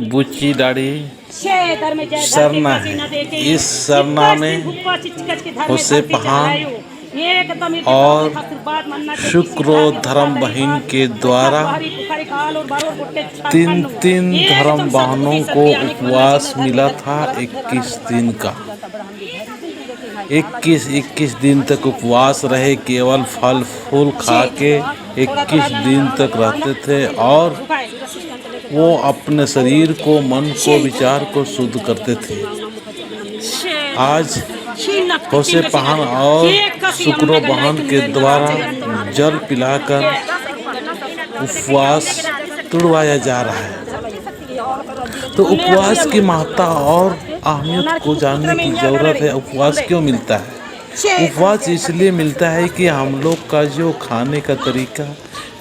बुच्ची दाढ़ी सरना है। इस सरना में होसे पहान और शुक्र धर्म बहिन के द्वारा तीन तीन धर्म बहनों को उपवास मिला था 21 दिन का। 21 दिन तक उपवास रहे, केवल फल फूल खा के 21 दिन तक रहते थे और वो अपने शरीर को, मन को, विचार को शुद्ध करते थे। आज होसे पहान और शुक्र बहन के द्वारा जल पिलाकर उपवास तोड़वाया जा रहा है। तो उपवास की महत्ता और अहमियत को जानने की ज़रूरत है। उपवास क्यों मिलता है? उपवास इसलिए मिलता है कि हम लोग का जो खाने का तरीका,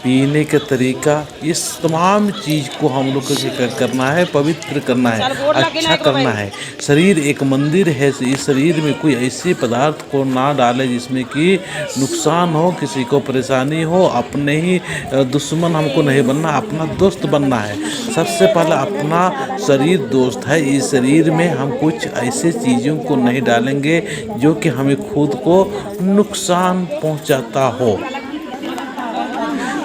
पीने का तरीका, इस तमाम चीज़ को हम लोग को करना है, पवित्र करना है, अच्छा करना है। शरीर एक मंदिर है, इस शरीर में कोई ऐसे पदार्थ को ना डाले जिसमें कि नुकसान हो, किसी को परेशानी हो। अपने ही दुश्मन हमको नहीं बनना, अपना दोस्त बनना है। सबसे पहले अपना शरीर दोस्त है। इस शरीर में हम कुछ ऐसे चीज़ों को नहीं डालेंगे जो कि हमें खुद को नुकसान पहुंचाता हो।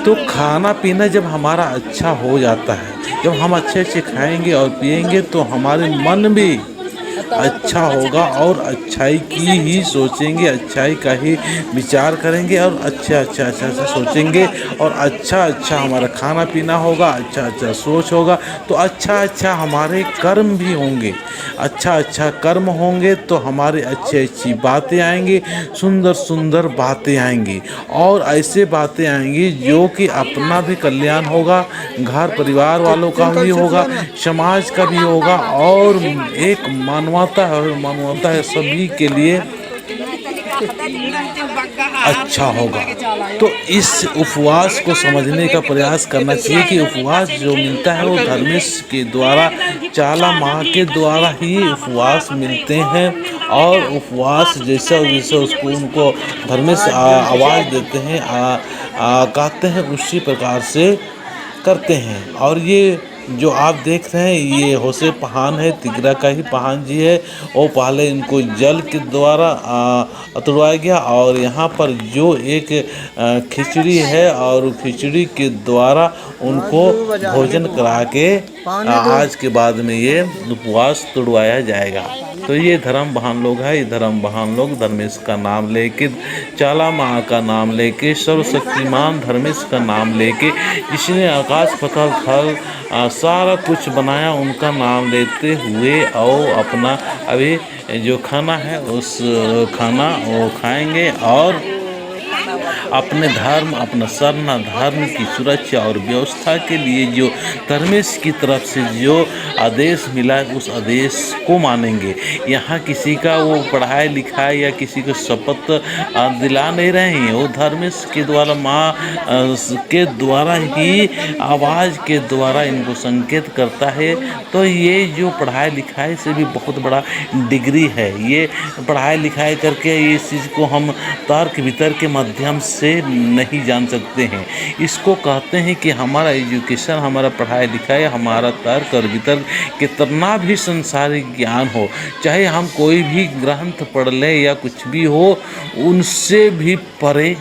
तो खाना पीना जब हमारा अच्छा हो जाता है, जब हम अच्छे से खाएंगे और पिएंगे तो हमारे मन भी अच्छा होगा और अच्छाई की ही सोचेंगे, अच्छाई का ही विचार करेंगे और अच्छा सोचेंगे और अच्छा हमारा खाना पीना होगा, अच्छा सोच होगा तो अच्छा हमारे कर्म भी होंगे। अच्छा कर्म होंगे तो हमारे अच्छी बातें आएंगी, सुंदर बातें आएंगी और ऐसे बातें आएंगी जो कि अपना भी कल्याण होगा, घर परिवार वालों का भी होगा, समाज का भी होगा और एक मानवता है सभी के लिए अच्छा होगा। तो इस उपवास को समझने का प्रयास करना चाहिए कि उपवास जो मिलता है वो धर्मेश के द्वारा, चाला माँ के द्वारा ही उपवास मिलते हैं और उपवास जैसा उसको उनको धर्मेश आवाज़ देते हैं, कहते हैं, उसी प्रकार से करते हैं। और ये जो आप देख रहे हैं ये होसे पहान है, तिगरा का ही पहान जी है। वो पहले इनको जल के द्वारा तुड़वाया गया और यहाँ पर जो एक खिचड़ी है और खिचड़ी के द्वारा उनको भोजन करा के आज के बाद में ये उपवास तोड़वाया जाएगा। तो ये धर्म बहान लोग हैं। ये धर्म बहान लोग धर्मेश का नाम लेके, चाला माँ का नाम लेके, सर्वशक्तिमान धर्मेश का नाम लेके, जिसने आकाश पताल थल सारा कुछ बनाया, उनका नाम लेते हुए और अपना अभी जो खाना है उस खाना वो खाएंगे और अपने धर्म, अपना सरना धर्म की सुरक्षा और व्यवस्था के लिए जो धर्मेश की तरफ से जो आदेश मिला है उस आदेश को मानेंगे। यहाँ किसी का वो पढ़ाई लिखाई या किसी को शपथ दिला नहीं रहे हैं, वो धर्मेश के द्वारा, माँ के द्वारा ही आवाज़ के द्वारा इनको संकेत करता है। तो ये जो पढ़ाई लिखाई से भी बहुत बड़ा डिग्री है। ये पढ़ाई लिखाई करके इस चीज़ को हम तर्क वितर्क के माध्यम से नहीं जान सकते हैं। इसको कहते हैं कि हमारा एजुकेशन, हमारा पढ़ाई लिखाई, हमारा तर्क और वितर्क कितना भी संसारिक ज्ञान हो, चाहे हम कोई भी ग्रंथ पढ़ लें या कुछ भी हो, उनसे भी परे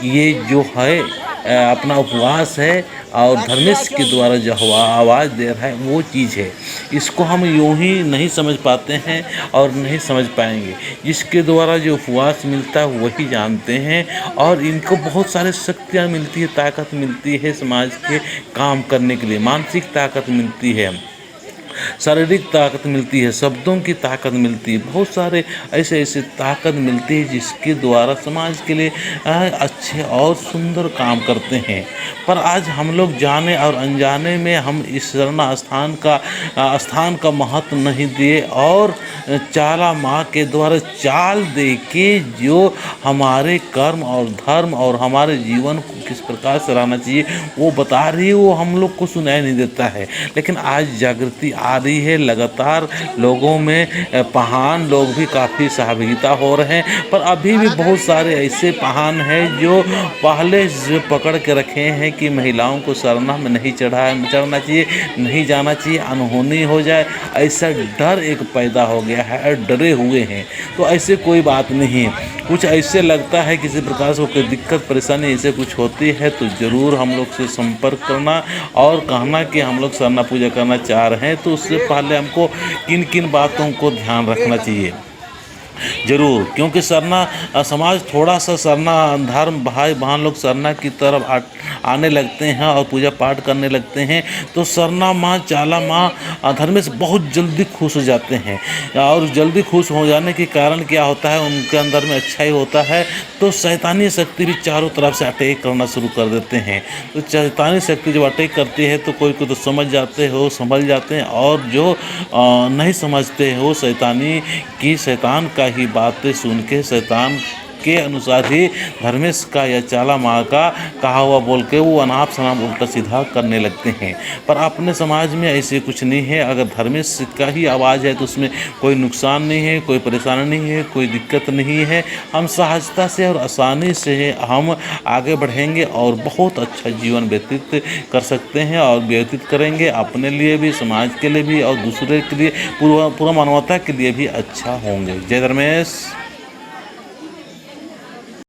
ये जो है अपना उपवास है और धर्मेश के द्वारा जो आवाज़ दे रहा है वो चीज़ है। इसको हम यूँ ही नहीं समझ पाते हैं और नहीं समझ पाएंगे। जिसके द्वारा जो उपवास मिलता है वही जानते हैं और इनको बहुत सारे शक्तियाँ मिलती है, ताकत मिलती है समाज के काम करने के लिए, मानसिक ताकत मिलती है, शारीरिक ताकत मिलती है, शब्दों की ताकत मिलती है, बहुत सारे ऐसे ताकत मिलती है जिसके द्वारा समाज के लिए अच्छे और सुंदर काम करते हैं। पर आज हम लोग जाने और अनजाने में हम इस शरणा स्थान का महत्व नहीं दिए और चाला माँ के द्वारा चाल दे के जो हमारे कर्म और धर्म और हमारे जीवन को किस प्रकार से रहना चाहिए वो बता रही है, वो हम लोग को सुनाई नहीं देता है। लेकिन आज जागृति आ रही है। लगातार लोगों में पहान लोग भी काफ़ी सहभागिता हो रहे हैं, पर अभी भी बहुत सारे ऐसे पहान हैं जो पहले से पकड़ के रखे हैं कि महिलाओं को सरना में नहीं चढ़ना चाहिए, नहीं जाना चाहिए, अनहोनी हो जाए, ऐसा डर एक पैदा हो गया है, डरे हुए हैं। तो ऐसे कोई बात नहीं है। कुछ ऐसे लगता है किसी प्रकार से कोई दिक्कत परेशानी ऐसे कुछ होती है तो ज़रूर हम लोग से संपर्क करना और कहना कि हम लोग सरना पूजा करना चाह रहे हैं, तो उससे पहले हमको किन किन बातों को ध्यान रखना चाहिए ज़रूर। क्योंकि सरना समाज थोड़ा सा सरना धर्म भाई बहन लोग सरना की तरफ आने लगते हैं और पूजा पाठ करने लगते हैं, तो सरना माँ चाला माँ धर्मेश बहुत जल्दी खुश हो जाते हैं। और जल्दी खुश हो जाने के कारण क्या होता है, उनके अंदर में अच्छाई होता है, तो शैतानी शक्ति भी चारों तरफ से अटैक करना शुरू कर देते हैं। तो शैतानी शक्ति जब अटैक करती है तो कोई को तो समझ जाते हो, संभल जाते हैं, और जो नहीं समझते हो शैतानी की शैतान का ही बातें सुन के शैतान के अनुसार ही धर्मेश का या चाला माँ का कहा हुआ बोल के वो अनाप शनाप उल्टा सीधा करने लगते हैं। पर अपने समाज में ऐसे कुछ नहीं है। अगर धर्मेश का ही आवाज़ है तो उसमें कोई नुकसान नहीं है, कोई परेशानी नहीं है, कोई दिक्कत नहीं है। हम सहजता से और आसानी से हम आगे बढ़ेंगे और बहुत अच्छा जीवन व्यतीत कर सकते हैं और व्यतीत करेंगे, अपने लिए भी, समाज के लिए भी और दूसरे के लिए, पूरा मानवता के लिए भी अच्छा होंगे। जय धर्मेश।